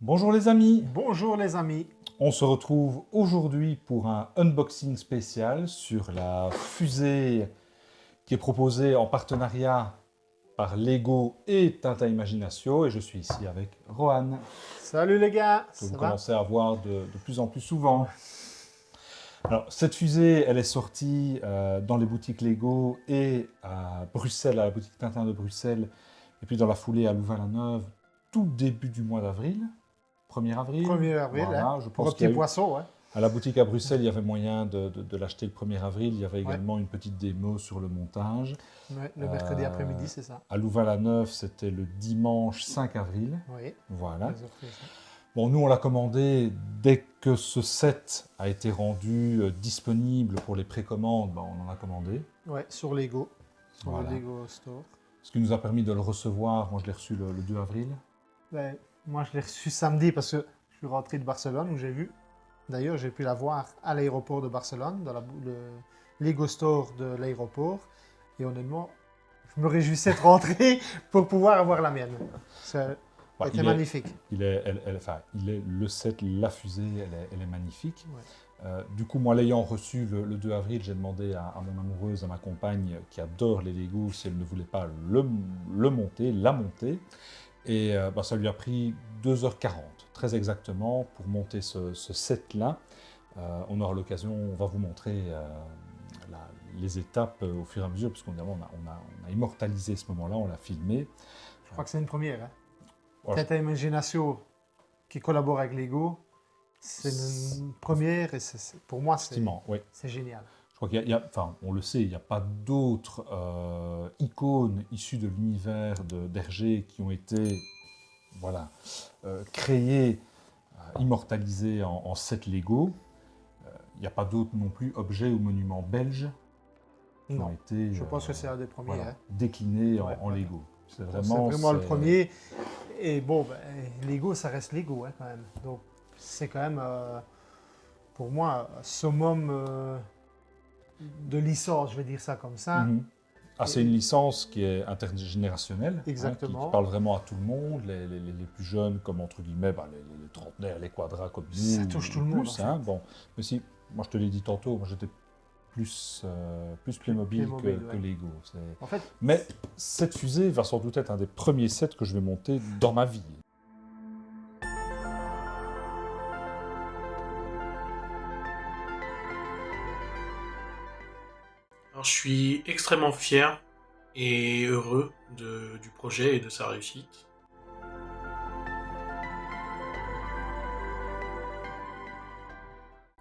Bonjour les amis, Bonjour les amis. on se retrouve aujourd'hui pour un unboxing spécial sur la fusée qui est proposée en partenariat par Lego et Tintin Imaginatio et je suis ici avec Rohan, Salut les gars, que vous ça va? commencez à voir de plus en plus souvent. Alors cette fusée, elle est sortie dans les boutiques Lego et à Bruxelles, à la boutique Tintin de Bruxelles, et puis dans la foulée à Louvain-la-Neuve, tout début du mois d'avril. 1er avril. 1er avril, Voilà, hein, je pour un pense qu'il y petit a eu... poisson. Hein. À la boutique à Bruxelles, il y avait moyen de l'acheter le 1er avril. Il y avait Ouais. également une petite démo sur le montage. Ouais, le mercredi après-midi, c'est ça. À Louvain-la-Neuve, c'était le dimanche 5 avril. Oui, Voilà. les offres, ça. Bon, nous, on l'a commandé dès que ce set a été rendu disponible pour les précommandes. Ben, on en a commandé. Ouais, sur Lego, sur Voilà. le Lego Store. Ce qui nous a permis de le recevoir. Moi, je l'ai reçu le 2 avril. Ben, moi, je l'ai reçu samedi parce que je suis rentré de Barcelone où j'ai vu. D'ailleurs, j'ai pu la voir à l'aéroport de Barcelone, dans le Lego Store de l'aéroport. Et honnêtement, je me réjouissais de rentrer pour pouvoir avoir la mienne. Bah, C'était magnifique. Le set, la fusée, elle est magnifique. Ouais. Du coup, moi, l'ayant reçu le 2 avril, j'ai demandé à mon amoureuse, à ma compagne, qui adore les Lego, si elle ne voulait pas la monter. Et bah, ça lui a pris 2h40, très exactement, pour monter ce set-là. On aura l'occasion, on va vous montrer les étapes au fur et à mesure, puisqu'on on a immortalisé ce moment-là, on l'a filmé. Je crois que c'est une première. Hein. Voilà. Tintin Imaginatio qui collabore avec Lego, c'est une première et pour moi Oui. c'est génial. Je crois enfin, on le sait, il n'y a pas d'autres icônes issues de l'univers d'Hergé qui ont été voilà, créées, immortalisées en set Lego. Il n'y a pas d'autres non plus objets ou monuments belges qui Non, ont été je pense que c'est un des premiers. voilà, hein. déclinés Ouais, en ouais. Lego. C'est C'est vraiment le c'est- premier. Et bon, Lego, ça reste Lego hein, quand même. Donc c'est quand même, pour moi, un summum de licence, je vais dire ça comme ça. Mhm. Ah, c'est une licence qui est intergénérationnelle, hein, Exactement. qui parle vraiment à tout le monde, les plus jeunes comme entre guillemets, bah, les trentenaires, les quadras comme nous. Ça touche tout le monde, Plus, en hein, fait. bon. Mais si, moi je te l'ai dit tantôt, moi j'étais plus Playmobil Playmobil, que ouais. Lego. En fait, Mais cette fusée va sans doute être un des premiers sets que je vais monter dans ma vie. Alors, je suis extrêmement fier et heureux du projet et de sa réussite.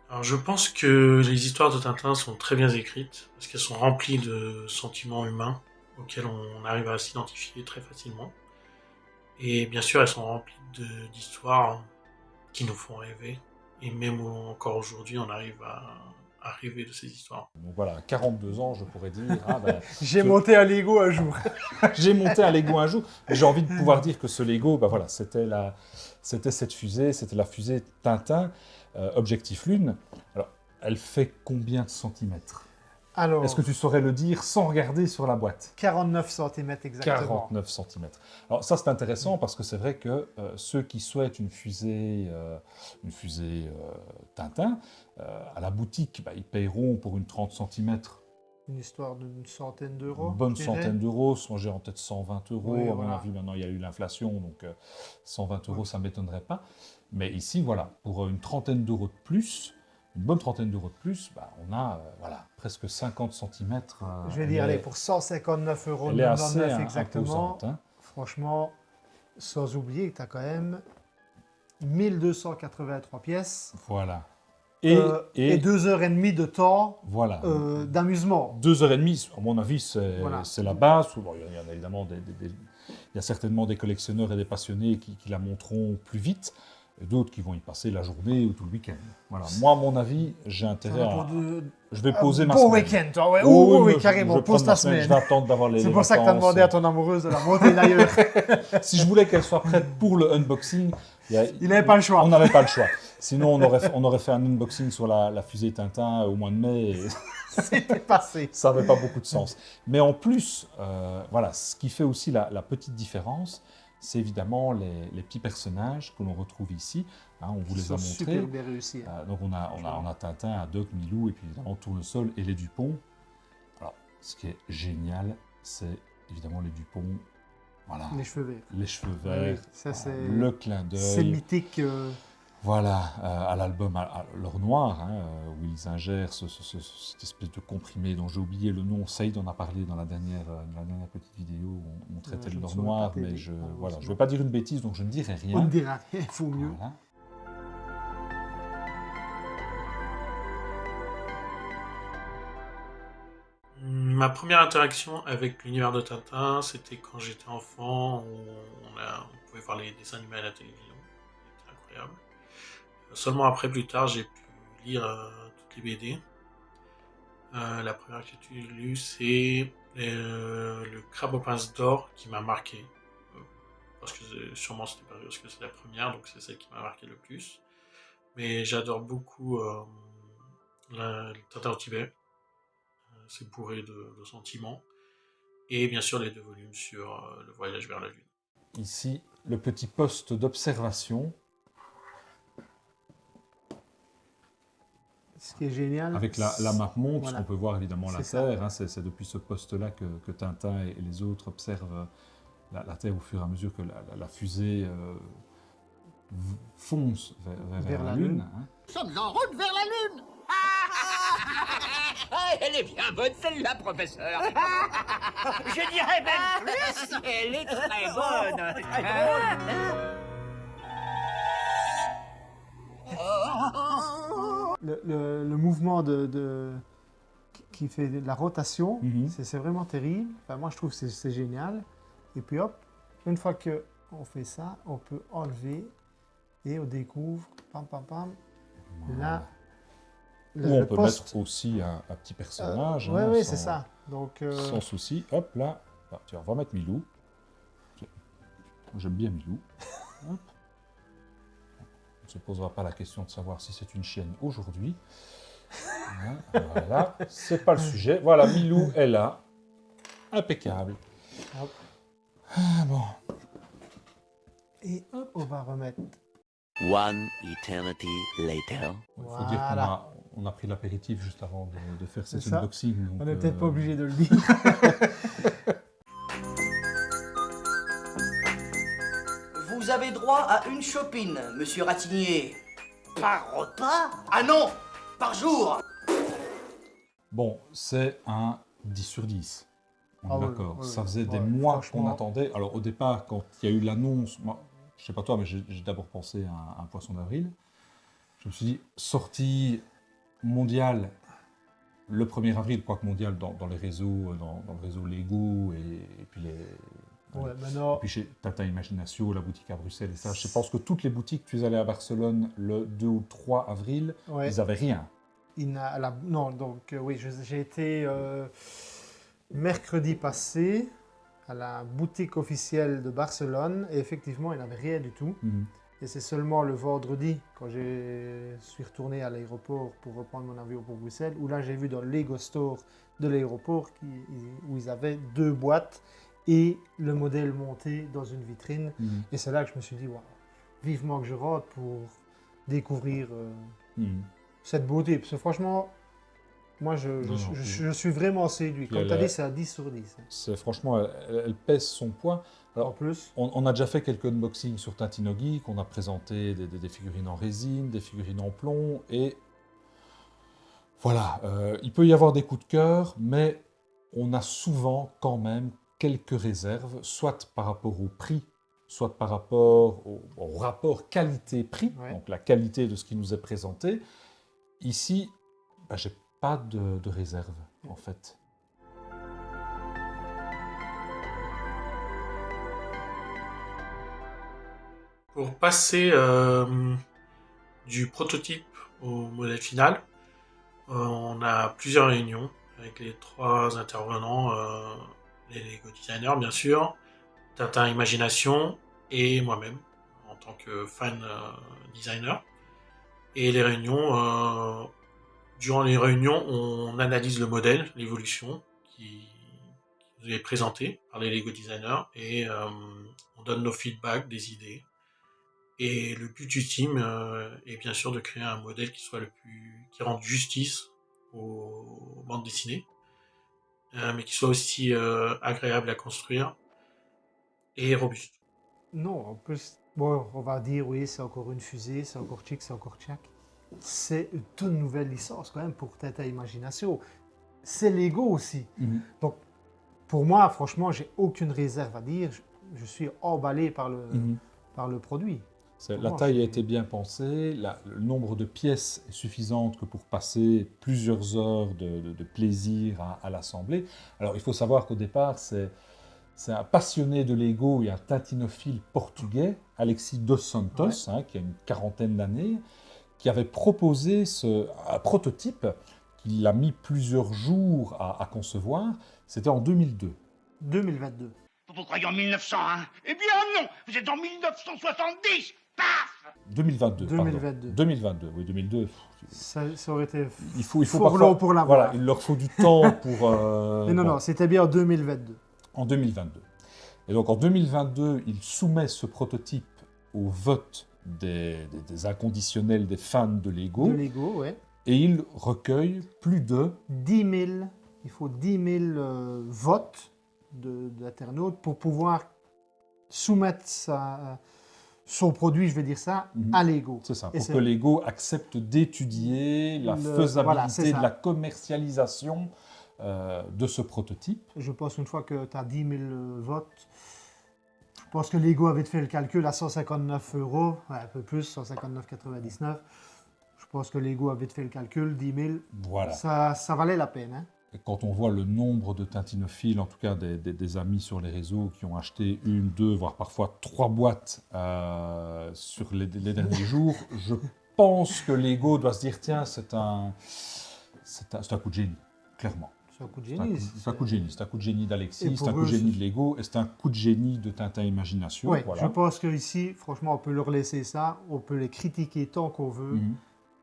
Alors, je pense que les histoires de Tintin sont très bien écrites parce qu'elles sont remplies de sentiments humains auxquels on arrive à s'identifier très facilement. Et bien sûr, elles sont remplies d'histoires qui nous font rêver. Et même encore aujourd'hui, on arrive à rêver de ces histoires. Donc voilà, à 42 ans, je pourrais dire, ah ben, j'ai monté un Lego un jour. j'ai monté un Lego un jour, mais j'ai envie de pouvoir dire que ce Lego, bah voilà, c'était cette fusée, c'était la fusée Tintin, Objectif Lune. Alors, elle fait combien de centimètres? Alors, Est-ce que tu saurais le dire sans regarder sur la boîte? 49 cm exactement. 49 centimètres. Alors ça, c'est intéressant parce que c'est vrai que ceux qui souhaitent une fusée Tintin, à la boutique, bah, ils paieront pour une 30 centimètres Une histoire d'une centaine d'euros. une bonne je dirais. centaine d'euros, soit j'ai en tête 120 euros, Oui, à mon voilà. avis maintenant il y a eu l'inflation, donc 120 euros ça ne m'étonnerait pas. Mais ici voilà, pour une trentaine d'euros de plus, une bonne trentaine d'euros de plus, bah, on a voilà, presque 50 cm. Je vais dire, allez, pour 159 euros elle est assez exactement, imposante. Hein. franchement, sans oublier que tu as quand même 1283 pièces Voilà. et Et 2h30 de temps voilà. d'amusement. 2h30, à mon avis, c'est Voilà. la base. Bon, il y en a évidemment il y a certainement des collectionneurs et des passionnés qui la monteront plus vite, et d'autres qui vont y passer la journée ou tout le week-end. Voilà. Moi, à mon avis, j'ai intérêt à... Je vais poser ma Bon semaine. week-end, toi, ouais. Oh, oui, je carrément, vais pose prendre ta ma semaine. Je semaine. vais attendre d'avoir les C'est pour ça que tu as vacances. demandé à ton amoureuse de la monter d'ailleurs. Si je voulais qu'elle soit prête pour le unboxing, Il n'avait pas le choix. On n'avait pas le choix. Sinon, on aurait fait un unboxing sur la fusée Tintin au mois de mai. Et C'était passé. ça n'avait pas beaucoup de sens. Mais en plus, voilà, ce qui fait aussi la petite différence, c'est évidemment les petits personnages que l'on retrouve ici. Hein, on vous Ils les a sont montrés. super bien réussis. Hein. Donc on a Tintin, Haddock, Milou, et puis évidemment Tournesol et les Dupont. Alors, ce qui est génial, c'est évidemment les Dupont. Voilà. Les cheveux verts. Les cheveux Oui, verts, ça, voilà, c'est- le clin C'est d'œil. mythique. Voilà, à l'album à L'Or Noir, hein, où ils ingèrent cette espèce de comprimé dont j'ai oublié le nom. Saïd en a parlé dans la dernière petite vidéo où on traitait je de ne L'Or saurais Noir, pas mais t'aider, je ne malheureusement. vais pas dire une bêtise, donc je ne dirai On ne rien. dira rien, il faut mieux. Voilà. Ma première interaction avec l'univers de Tintin, c'était quand j'étais enfant, où on pouvait voir les dessins animés à la télévision. C'était incroyable. Seulement après, plus tard, j'ai pu lire toutes les BD. La première que j'ai lue, c'est le Crabe aux pinces d'or qui m'a marqué. Parce que sûrement c'était parce que c'est la première, donc c'est celle qui m'a marqué le plus. Mais j'adore beaucoup le Tintin au Tibet. C'est bourré de sentiments. Et bien sûr les 2 volumes sur le voyage vers la Lune. Ici, le petit poste d'observation Ce qui est génial. avec la map monde, Voilà. puisqu'on peut voir évidemment la C'est ça. Terre. Hein, c'est depuis ce poste-là que Tintin et les autres observent la Terre au fur et à mesure que la fusée fonce vers la Lune. Hein. Nous sommes en route vers la Lune. Elle est bien bonne celle-là, professeur. Je dirais même plus. Elle est très bonne. Très drôle. Le mouvement qui fait de la rotation, Mhm. c'est vraiment terrible. Enfin, moi, je trouve que c'est génial. Et puis hop, une fois qu'on fait ça, on peut enlever et on découvre, pam, pam, pam, là, Ou on peut poste. mettre aussi un petit personnage. Oui, hein, oui, sans- c'est ça. Donc, Sans souci. Hop là. Ah, tiens, on va mettre Milou. J'aime bien Milou. Hop. On ne se posera pas la question de savoir si c'est une chienne aujourd'hui. Hein, voilà, c'est pas le sujet. Voilà, Milou est là. Impeccable. Hop. Ah, bon. et on va remettre. One eternity later. Il faut dire Voilà. qu'on a pris l'apéritif juste avant de faire cet C'est ça. unboxing. donc, On n'est peut-être pas obligé de le dire. Vous avez droit à une chopine, monsieur Ratignier. Par repas? Ah non, par jour. Bon, c'est un 10 sur 10. On est Ah oui, d'accord. oui, Ça faisait des ouais, mois qu'on franchement. attendait. Alors au départ, quand il y a eu l'annonce, moi, je sais pas toi, mais j'ai d'abord pensé à un poisson d'avril. Je me suis dit, sortie mondiale le 1er avril, quoique mondial dans les réseaux, dans le réseau Lego et puis Ouais, maintenant, et puis chez Tata Imaginatio, la boutique à Bruxelles et ça. Je pense que toutes les boutiques, tu es allé à Barcelone le 2 ou 3 avril, ouais, ils n'avaient rien. non, donc oui, j'ai été mercredi passé à la boutique officielle de Barcelone et effectivement, il n'avait rien du tout. Mhm. Et c'est seulement le vendredi, quand je suis retourné à l'aéroport pour reprendre mon avion pour Bruxelles, où là j'ai vu dans le Lego Store de l'aéroport où ils avaient 2 boîtes et le modèle monté dans une vitrine. Mhm. Et c'est là que je me suis dit, waouh, vivement que je rentre pour découvrir Mhm. cette beauté. Parce que franchement, moi Non, je suis vraiment séduit. Puis Comme elle tu as a- dit, c'est à 10 sur 10. Hein. Franchement, elle pèse son poids. Alors, En plus, on a déjà fait quelques unboxings sur Tintino Geek, on a présenté des figurines en résine, des figurines en plomb, et voilà, il peut y avoir des coups de cœur, mais on a souvent quand même quelques réserves, soit par rapport au prix, soit par rapport au rapport qualité-prix, Ouais. donc la qualité de ce qui nous est présenté. Ici, bah, j'ai pas de réserve, en fait. Pour passer du prototype au modèle final, on a plusieurs réunions avec les 3 intervenants, les Lego designers bien sûr, Tintin Imagination et moi-même en tant que fan designer. Et les réunions, durant les réunions, on analyse le modèle, l'évolution qui nous est présenté par les Lego designers et on donne nos feedbacks, des idées. Et le but ultime est bien sûr de créer un modèle qui rende justice aux bandes dessinées, mais qui soit aussi agréable à construire et robuste. Non, en plus, bon, on va dire oui, c'est encore une fusée, c'est encore chic, c'est encore tchac. C'est une toute nouvelle licence quand même pour Tintin Imagination. C'est Lego aussi. Donc, pour moi, franchement, j'ai aucune réserve à dire. Je suis emballé par le produit. La taille a été bien pensée, le nombre de pièces est suffisante que pour passer plusieurs heures de plaisir à l'assembler. Alors, il faut savoir qu'au départ, c'est un passionné de Lego et un tintinophile portugais, Alexis dos Santos, qui a une quarantaine d'années, qui avait proposé un prototype qu'il a mis plusieurs jours à concevoir. C'était en 2002. 2022. Vous croyez en 1901? Eh bien non, vous êtes en 1970. Paf! 2022, 2022. 2022, oui, 2002. Ça aurait été Il faut fort parfois, long pour l'avoir. voilà, il leur faut du temps pour... Mais non, c'était bien en 2022. En 2022. Et donc en 2022, il soumet ce prototype au vote des inconditionnels des fans de Lego. De Lego, ouais. Et il recueille plus de... 10 000, il faut 10 000 votes d'internautes pour pouvoir soumettre son produit, je vais dire ça, à Lego. C'est ça, Et pour que Lego accepte d'étudier la faisabilité de la commercialisation de ce prototype. Je pense une fois que tu as 10 000 votes, je pense que Lego avait fait le calcul à 159 €, ouais, un peu plus, 159,99 €. Je pense que Lego avait fait le calcul, 10 000, voilà. Ça valait la peine. Hein. Et quand on voit le nombre de tintinophiles, en tout cas des amis sur les réseaux qui ont acheté 1, 2, voire parfois 3 boîtes sur les derniers jours, je pense que Lego doit se dire, tiens, c'est un coup de génie, clairement. C'est un coup de génie. C'est un coup de génie. C'est un coup de génie d'Alexis, c'est un coup de génie de Lego, et c'est un coup de génie de Tintin Imagination. Oui, voilà. je pense qu'ici, franchement, on peut leur laisser ça, on peut les critiquer tant qu'on veut,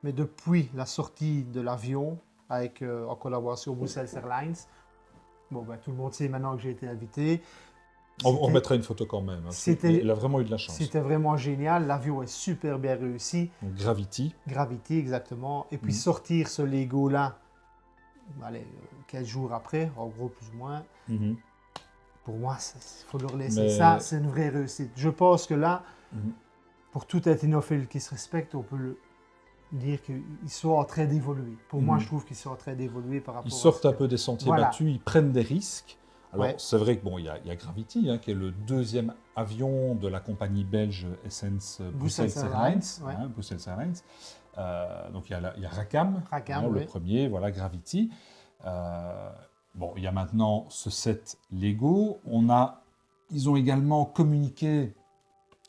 mais depuis la sortie de l'avion, en collaboration Brussels Airlines, bon, ben, tout le monde sait maintenant que j'ai été invité. On remettra une photo quand même. Hein. Il a vraiment eu de la chance. C'était vraiment génial. L'avion est super bien réussi. Donc, Gravity. Gravity, exactement. Et puis sortir ce Lego-là, allez, 15 jours après, en gros, plus ou moins. Pour moi, il faut leur laisser ça. C'est une vraie réussite. Je pense que là, pour tout tintophile qui se respecte, on peut dire qu'ils sont en train d'évoluer. Pour moi, je trouve qu'ils sont en train d'évoluer par rapport Ils sortent un peu des sentiers battus, ils prennent des risques. Alors, c'est vrai que il y a Gravity, qui est le deuxième avion de la compagnie belge SN's Brussels Airlines. Brussels Airlines. Donc, il y a Racam, le premier, voilà, Gravity. Il y a maintenant ce set Lego. Ils ont également communiqué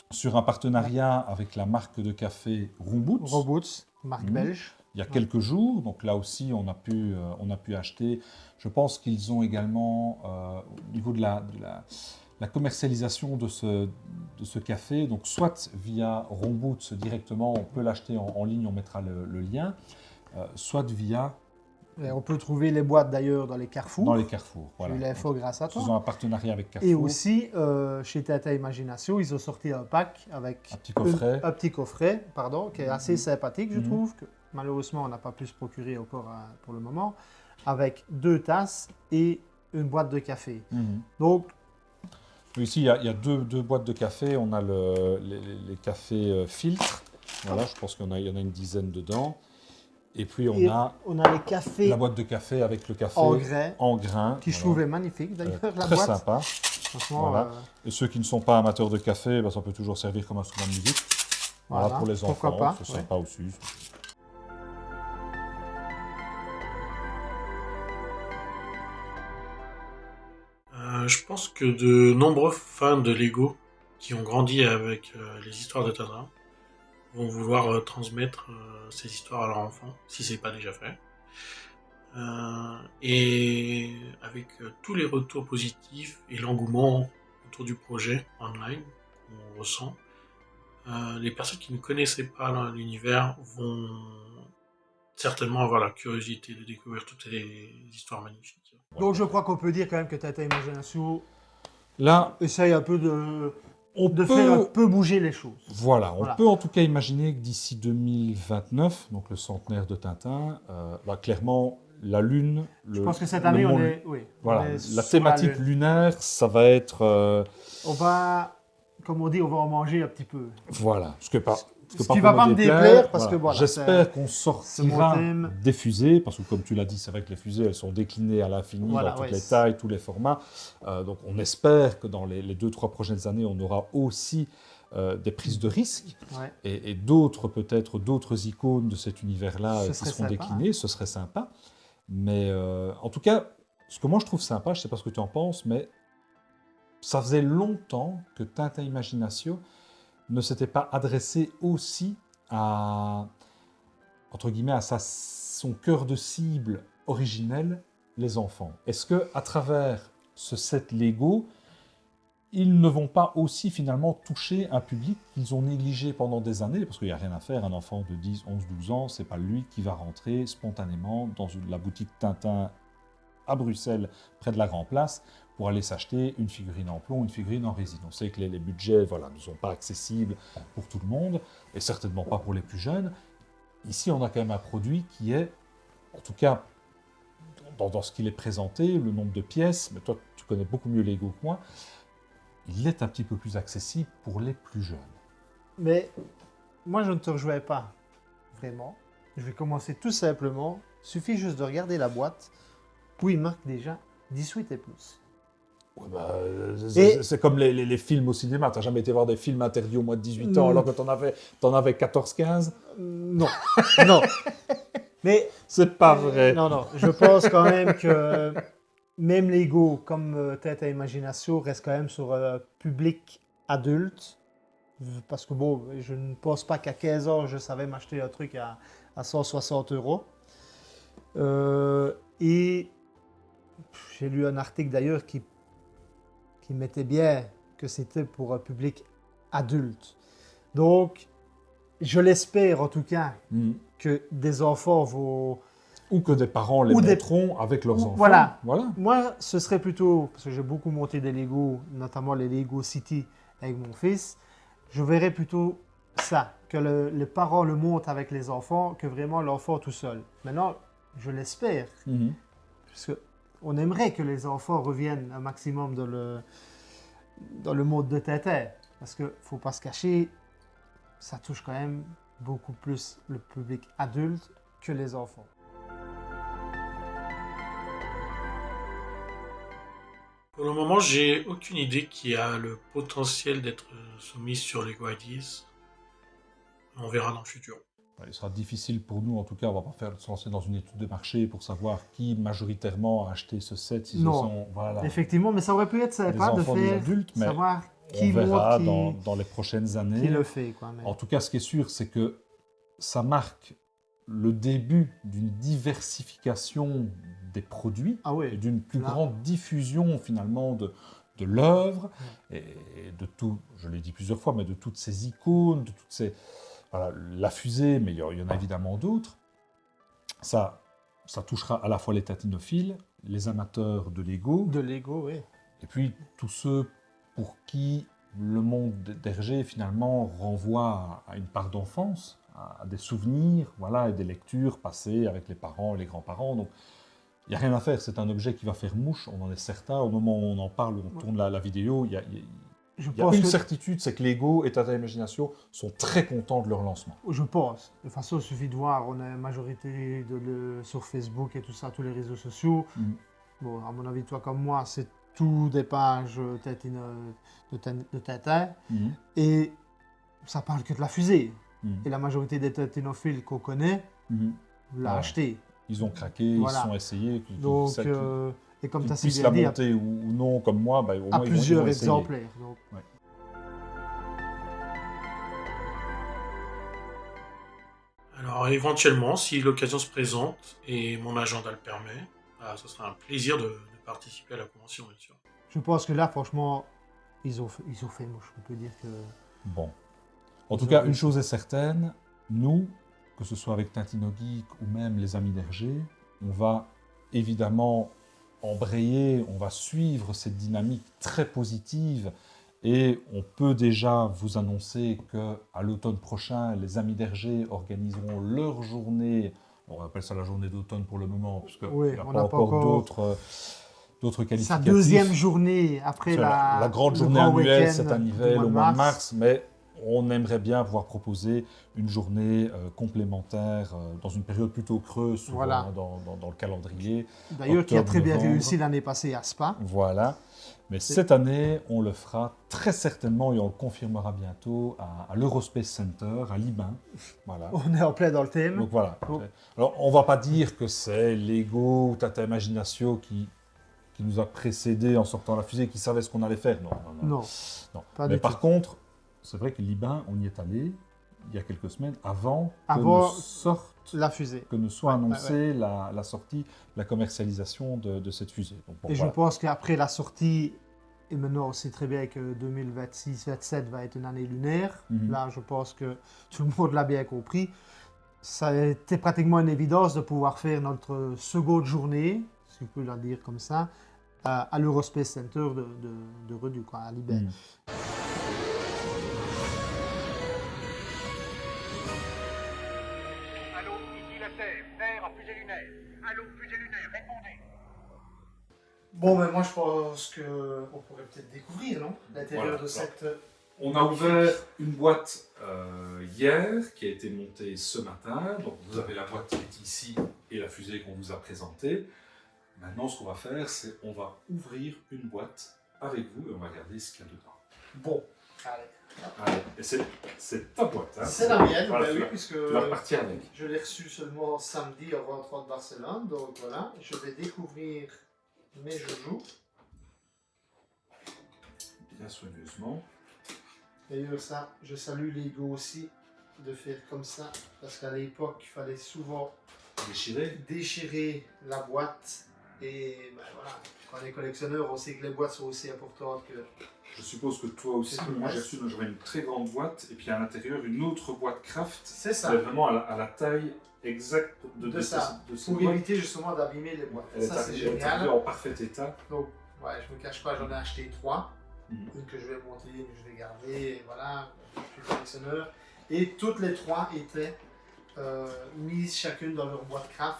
sur un partenariat avec la marque de café Romboots, marque belge. Il y a quelques jours, donc là aussi on a pu acheter. Je pense qu'ils ont également, au niveau de la commercialisation de ce café, donc soit via Romboots directement, on peut l'acheter en ligne, on mettra le lien, soit via... Et on peut trouver les boîtes d'ailleurs dans les carrefours. Dans les carrefours, voilà. J'ai eu l'info grâce à toi. Ils ont un partenariat avec Carrefour. Et aussi, chez Tintin Imagination, ils ont sorti un pack avec un petit coffret, qui est assez sympathique, je trouve, que malheureusement on n'a pas pu se procurer encore pour le moment, avec 2 tasses et une boîte de café. Donc, ici, il y a deux boîtes de café. On a les cafés filtres. Voilà, je pense qu'il y en a une dizaine dedans. Et puis on a les cafés, la boîte de café avec le café en grains qui je trouvais magnifique d'ailleurs, la très boîte. Sympa. Voilà. Et ceux qui ne sont pas amateurs de café, ça peut toujours servir comme instrument de musique. Voilà, pour les enfants, c'est sympa aussi. Je pense que de nombreux fans de Lego qui ont grandi avec les histoires de Tintin vont vouloir transmettre ces histoires à leurs enfants, si ce n'est pas déjà fait. Et avec tous les retours positifs et l'engouement autour du projet online qu'on ressent, les personnes qui ne connaissaient pas l'univers vont certainement avoir la curiosité de découvrir toutes les histoires magnifiques. Donc je crois qu'on peut dire quand même que Tintin Imagination Là, essaye un peu de on peut... faire un peu bouger les choses. Voilà, on Voilà. peut en tout cas imaginer que d'ici 2029, donc le centenaire de Tintin, clairement, la Lune... Je pense que cette année, on est... Oui, Voilà, on est la sur thématique Lune. lunaire, ça va être... On va, comme on dit, on va en manger un petit peu. voilà, ce qui pour va pas me déplaire, parce que voilà, j'espère qu'on c'est mon sortira thème. des fusées, parce que comme tu l'as dit, c'est vrai que les fusées, elles sont déclinées à l'infini Voilà, dans toutes ouais, les c'est- tailles, tous les formats. Donc on espère que dans les 2-3 prochaines années, on aura aussi des prises de risques Ouais. et d'autres, peut-être, d'autres icônes de cet univers-là Ce qui serait seront sympa, déclinées. Ce serait sympa. Mais en tout cas, ce que moi je trouve sympa, je ne sais pas ce que tu en penses, mais ça faisait longtemps que Tintin Imagination ne s'était pas adressé aussi à, entre guillemets, à son cœur de cible originel, les enfants. Est-ce que à travers ce set Lego, ils ne vont pas aussi finalement toucher un public qu'ils ont négligé pendant des années, parce qu'il n'y a rien à faire, un enfant de 10, 11, 12 ans, c'est pas lui qui va rentrer spontanément dans la boutique Tintin à Bruxelles, près de la Grand Place, pour aller s'acheter une figurine en plomb, une figurine en résine. On sait que les budgets ne sont pas accessibles pour tout le monde, et certainement pas pour les plus jeunes. Ici, on a quand même un produit qui est, en tout cas, dans ce qu'il est présenté, le nombre de pièces, mais toi, tu connais beaucoup mieux Lego que moi, il est un petit peu plus accessible pour les plus jeunes. Mais moi, je ne te rejoins pas, vraiment. Je vais commencer tout simplement. Il suffit juste de regarder la boîte, où il marque déjà 18 et plus. Ouais, Et- c'est comme les films au cinéma. Tu n'as jamais été voir des films interdits au moins de 18 ans, alors que tu en avais 14-15. Non, non. Mais C'est pas vrai. non, non. Je pense quand même que même Lego, comme Tête à Imagination, reste quand même sur un public adulte. Parce que bon, je ne pense pas qu'à 15 ans, je savais m'acheter un truc à 160 €. Et j'ai lu un article d'ailleurs qui mettait bien que c'était pour un public adulte. Donc, je l'espère en tout cas Mm. que des enfants vont... Ou que des parents les Ou des- montreront avec leurs Ou- enfants. voilà. Voilà. Moi, ce serait plutôt, parce que j'ai beaucoup monté des Lego, notamment les Lego City avec mon fils, je verrais plutôt ça, que les parents le montent avec les enfants, que vraiment l'enfant tout seul. Maintenant, je l'espère, Mhm. parce qu'on aimerait que les enfants reviennent un maximum dans le monde de Tintin. Parce qu'il ne faut pas se cacher, ça touche quand même beaucoup plus le public adulte que les enfants. Pour le moment, j'ai aucune idée qui a le potentiel d'être soumise sur Lego Ideas. On verra dans le futur. Il sera difficile pour nous, en tout cas, on ne va pas se lancer dans une étude de marché pour savoir qui majoritairement a acheté ce set. Si Non. ce sont, voilà, Effectivement, mais ça aurait pu être des sympa de enfants, des faire adultes, mais savoir on qui verra monte, dans les prochaines qui années. le fait. Quoi, mais- En tout cas, ce qui est sûr, c'est que ça marque le début d'une diversification des produits Ah et oui, d'une plus Là. grande diffusion finalement de l'œuvre et de tout, je l'ai dit plusieurs fois, mais de toutes ces icônes, de toutes ces... Voilà, la fusée, mais il y en a évidemment d'autres. Ça touchera à la fois les tatinophiles, les amateurs de Lego, de Lego, oui. et puis tous ceux pour qui le monde d'Hergé finalement renvoie à une part d'enfance, à des souvenirs, voilà, et des lectures passées avec les parents et les grands-parents. Donc il n'y a rien à faire, c'est un objet qui va faire mouche, on en est certain. Au moment où on en parle, où on tourne la vidéo, il y a Je il y a pense une que- certitude, c'est que Lego et Tata Imagination sont très contents de leur lancement. Je pense. De toute façon, il suffit de voir, on a une majorité sur Facebook et tout ça, tous les réseaux sociaux. Mhm. Bon, à mon avis, toi comme moi, c'est tout des pages de Tintin. Mhm. Et ça parle que de la fusée. Mhm. Et la majorité des tintinophiles qu'on connaît Mhm. l'a Ouais. acheté. Ils ont craqué, Voilà. ils se sont essayés. Donc, Celles et comme qui tu as si puissent bien la dit, monter ou non, comme moi, bah, au à moins plusieurs ils vont essayer. exemplaires. Donc, Alors éventuellement, si l'occasion se présente et mon agenda le permet, ce sera un plaisir de participer à la convention, bien sûr. je pense que là, franchement, ils ont fait mouche. On peut dire que... Bon. En Ils tout ont cas, une réussi. chose est certaine, nous, que ce soit avec Tintino Geek ou même les Amis d'Hergé, on va évidemment embrayer, on va suivre cette dynamique très positive et on peut déjà vous annoncer qu'à l'automne prochain, les Amis d'Hergé organiseront leur journée, on appelle ça la journée d'automne pour le moment, parce qu'il Oui, n'y a on pas n'a pas encore encore d'autres sa qualificatifs. deuxième journée après C'est la, la grande le journée grand annuelle week-end cette du année mois au de mois de mars, mais on aimerait bien pouvoir proposer une journée complémentaire dans une période plutôt creuse, souvent Voilà. dans le calendrier. D'ailleurs, qui a très bien octobre-novembre. réussi l'année passée à Spa. Voilà. Mais cette année, on le fera très certainement et on le confirmera bientôt à l'Eurospace Center, à Libin. Voilà. On est en plein dans le thème. Donc voilà. Oh. Alors, on ne va pas dire que c'est Lego ou Tata Imaginatio qui nous a précédés en sortant la fusée, qui savait ce qu'on allait faire. Non, Non. pas Mais du par tout. contre, c'est vrai que Libin, on y est allé il y a quelques semaines avant Avant que la fusée. ne soit Ouais, annoncée la sortie, la commercialisation de cette fusée. Donc, bon, Et voilà. je pense qu'après la sortie, et maintenant on sait très bien que 2026-27 va être une année lunaire. Mhm. Là, je pense que tout le monde l'a bien compris. Ça a été pratiquement une évidence de pouvoir faire notre seconde journée, si je peux la dire comme ça, à l'Eurospace Center de Redu, quoi, à Libère. Mhm. Allô, ici la Terre. Terre en fusée lunaire. Allô, fusée lunaire, répondez. Bon, mais moi je pense qu'on pourrait peut-être découvrir, non, l'intérieur Voilà. de cette... On a ouvert une boîte hier qui a été montée ce matin. Donc vous avez la boîte qui est ici et la fusée qu'on vous a présentée. Maintenant, ce qu'on va faire, c'est on va ouvrir une boîte avec vous et on va regarder ce qu'il y a dedans. Bon, allez. Allez, et c'est ta boîte. Hein. C'est la mienne, Voilà, ben tu oui, vas- puisque Tu vas repartir avec. je l'ai reçu seulement samedi en rentrant de Barcelone. Donc voilà, je vais découvrir mes joujoux. Bien soigneusement. D'ailleurs, ça, je salue Lego aussi de faire comme ça, parce qu'à l'époque, il fallait souvent Déchiré. déchirer la boîte. Et ben voilà, quand on est collectionneur, on sait que les boîtes sont aussi importantes que... Je suppose que toi aussi, C'est tout le moi j'ai reste. reçu j'aurais une très grande boîte et puis à l'intérieur une autre boîte craft. C'est ça, C'est vraiment à la taille exacte de ça, cette pour boîte. éviter justement d'abîmer les boîtes. Elle est Ça, c'est arrivée génial. en parfait état. Donc, ouais, je me cache pas, j'en ai acheté 3. Mhm. Une que je vais monter, une que je vais garder, et voilà, je suis collectionneur. Et toutes les 3 étaient mises chacune dans leur boîte craft,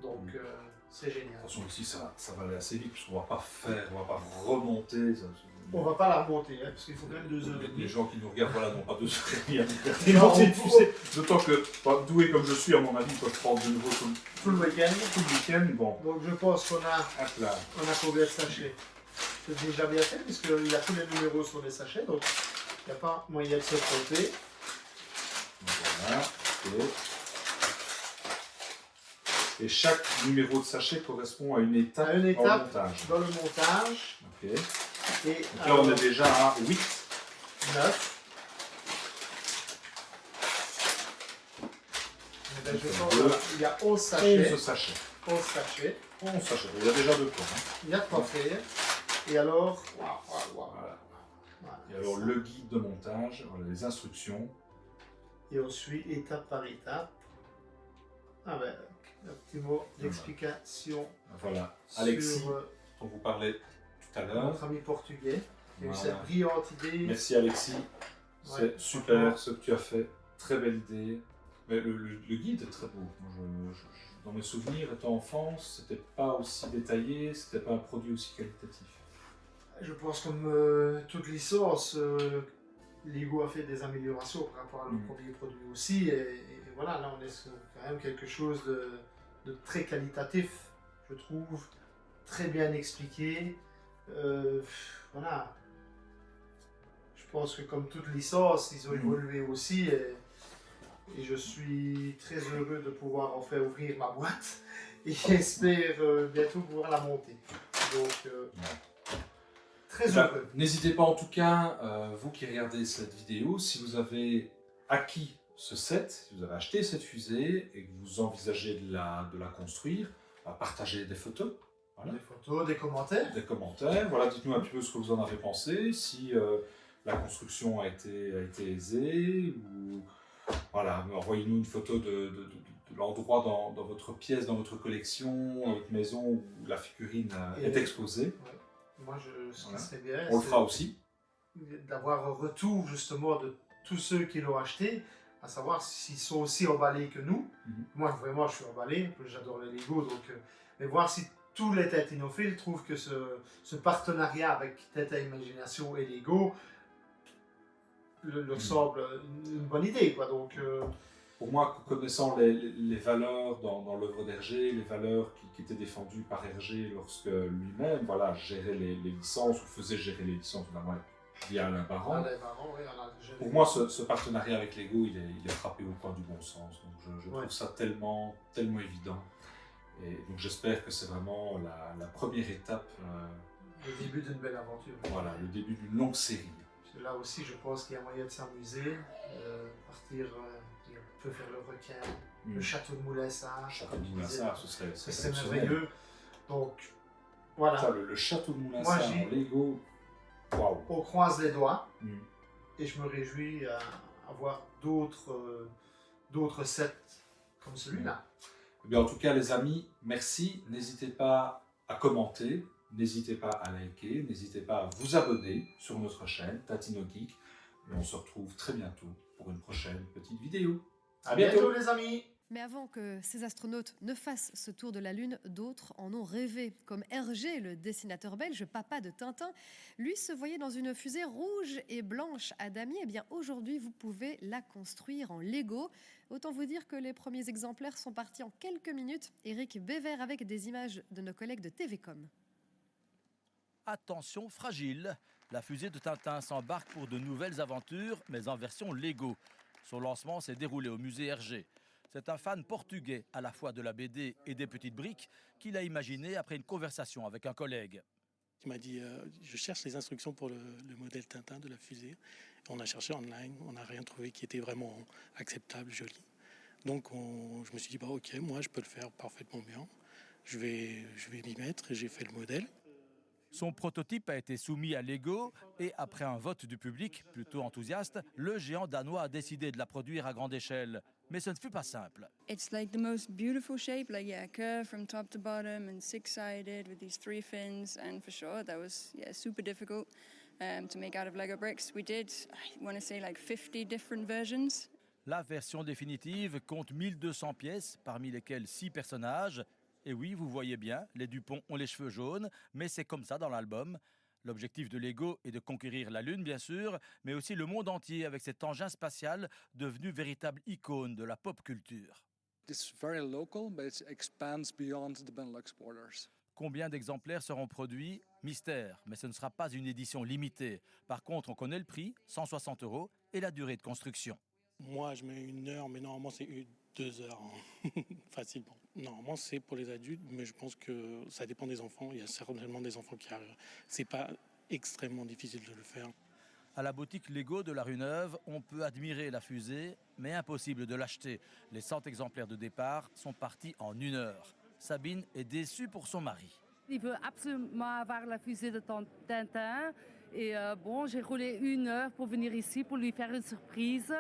donc c'est génial. Attention ici, ça va aller assez vite puisqu'on va pas remonter. On va pas la remonter, hein, parce qu'il faut quand même 2 heures et Les demie. gens qui nous regardent, voilà, n'ont pas 2 heures et demie à nous faire Non, démonter une on- fusée. D'autant que, doué comme je suis, à mon avis, ils peuvent prendre de nouveau Tout le week-end. tout le week-end. Bon, Donc je pense qu'on a, hop là. combien de sachets? C'est déjà bien fait, puisqu'il y a tous les numéros sur les sachets, donc il n'y a pas moyen de se tromper. Voilà, ok. Et chaque numéro de sachet correspond à une étape, À une dans étape. le montage. Dans le montage, Ok. et Donc là, on est déjà à 8. 9. Eh ben, je pense qu'il y a 11 sachets. 11 sachets. 11 sachets. 11 sachets. Il y a déjà 2 points. Hein. Il y a de quoi faire. Et alors, Voilà. Voilà. Et alors, le guide de montage, voilà, les instructions. Et on suit étape par étape. Avec un petit mot d'explication Voilà. Alexis, sur dont vous parlez tout à l'heure. notre ami portugais. Il a eu Voilà. cette brillante idée. Merci Alexis. C'est Ouais, super franchement. ce que tu as fait. Très belle idée. Mais le guide est très beau. Moi, dans mes souvenirs, étant enfant, c'était pas aussi détaillé, c'était pas un produit aussi qualitatif. Je pense comme toute licence, Lego a fait des améliorations par rapport à nos premiers produits aussi. Et voilà, là on est sur quand même quelque chose de très qualitatif, je trouve, très bien expliqué. Voilà. Je pense que comme toute licence, ils ont évolué aussi. Et je suis très heureux de pouvoir en faire ouvrir ma boîte. Et j'espère bientôt pouvoir la monter. Donc, très heureux. N'hésitez pas en tout cas, vous qui regardez cette vidéo, si vous avez acquis ce set, si vous avez acheté cette fusée et que vous envisagez de la construire, partagez des photos. Voilà. Des photos, des commentaires. Des commentaires. Voilà, dites-nous un petit peu ce que vous en avez pensé, si la construction a été aisée, ou voilà, envoyez-nous une photo de l'endroit dans votre pièce, dans votre collection, dans votre maison où la figurine est exposée. Ouais. Moi, ce qui Voilà. serait bien, On le fera aussi. d'avoir un retour justement de tous ceux qui l'ont acheté, à savoir s'ils sont aussi emballés que nous. Moi, vraiment, je suis emballé, j'adore les Lego, donc, mais voir si tous les tétinophiles trouvent que ce partenariat avec Teta Imagination et Lego leur semble une bonne idée, quoi. Donc, Pour moi, connaissant les valeurs dans l'œuvre d'Hergé, les valeurs qui étaient défendues par Hergé lorsque lui-même gérait les licences ou faisait gérer les licences via Alain Baran. Pour moi, ce partenariat avec Lego, il est frappé au coin du bon sens. Donc je trouve ça tellement évident. Et donc j'espère que c'est vraiment la première étape. Le début d'une belle aventure. Voilà, le début d'une longue série. Là aussi, je pense qu'il y a moyen de s'amuser, partir, on peut faire le requin, le château de Moulin-Sart. Le château de Moulin-Sart, ce serait merveilleux. Donc, voilà. Ça, le château de Moulin-Sart en Lego, waouh. On croise les doigts et je me réjouis à avoir d'autres sets comme celui-là. Eh bien, en tout cas, les amis, merci. N'hésitez pas à commenter. N'hésitez pas à liker, n'hésitez pas à vous abonner sur notre chaîne Tatino Geek. Et on se retrouve très bientôt pour une prochaine petite vidéo. À bientôt les amis! Mais avant que ces astronautes ne fassent ce tour de la Lune, d'autres en ont rêvé. Comme Hergé, le dessinateur belge, papa de Tintin, lui se voyait dans une fusée rouge et blanche à damier. Eh bien, aujourd'hui, vous pouvez la construire en Lego. Autant vous dire que les premiers exemplaires sont partis en quelques minutes. Eric Bévert avec des images de nos collègues de TVcom. Attention fragile, la fusée de Tintin s'embarque pour de nouvelles aventures, mais en version Lego. Son lancement s'est déroulé au musée Hergé. C'est un fan portugais à la fois de la BD et des petites briques qu'il a imaginé après une conversation avec un collègue. Il m'a dit je cherche les instructions pour le modèle Tintin de la fusée. On a cherché online, on n'a rien trouvé qui était vraiment acceptable, joli. Donc je me suis dit ok, moi je peux le faire parfaitement bien. Je vais m'y mettre et j'ai fait le modèle. Son prototype a été soumis à Lego et après un vote du public plutôt enthousiaste, le géant danois a décidé de la produire à grande échelle. Mais ce ne fut pas simple. It's like the most beautiful shape, curve from top to bottom and six-sided with these 3 fins. And for sure, that was super difficult to make out of Lego bricks. We did, I want to say 50 different versions. La version définitive compte 1200 pièces, parmi lesquelles 6 personnages. Et oui, vous voyez bien, les Dupont ont les cheveux jaunes, mais c'est comme ça dans l'album. L'objectif de Lego est de conquérir la Lune, bien sûr, mais aussi le monde entier avec cet engin spatial devenu véritable icône de la pop culture. It's very local, but it expands beyond the Benelux borders. Combien d'exemplaires seront produits? Mystère, mais ce ne sera pas une édition limitée. Par contre, on connaît le prix, 160 € et la durée de construction. Moi, je mets 1 heure, mais normalement, c'est 2 heures, facilement. Normalement, c'est pour les adultes, mais je pense que ça dépend des enfants. Il y a certainement des enfants qui arrivent. C'est pas extrêmement difficile de le faire. À la boutique Lego de la Rue Neuve, on peut admirer la fusée, mais impossible de l'acheter. Les 100 exemplaires de départ sont partis en 1 heure. Sabine est déçue pour son mari. Il veut absolument avoir la fusée de Tintin. Et j'ai roulé 1 heure pour venir ici pour lui faire une surprise.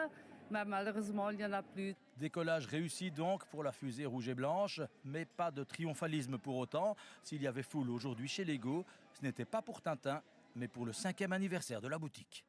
Mais malheureusement, il n'y en a plus. Décollage réussi donc pour la fusée rouge et blanche, mais pas de triomphalisme pour autant. S'il y avait foule aujourd'hui chez Lego, ce n'était pas pour Tintin, mais pour le 5e anniversaire de la boutique.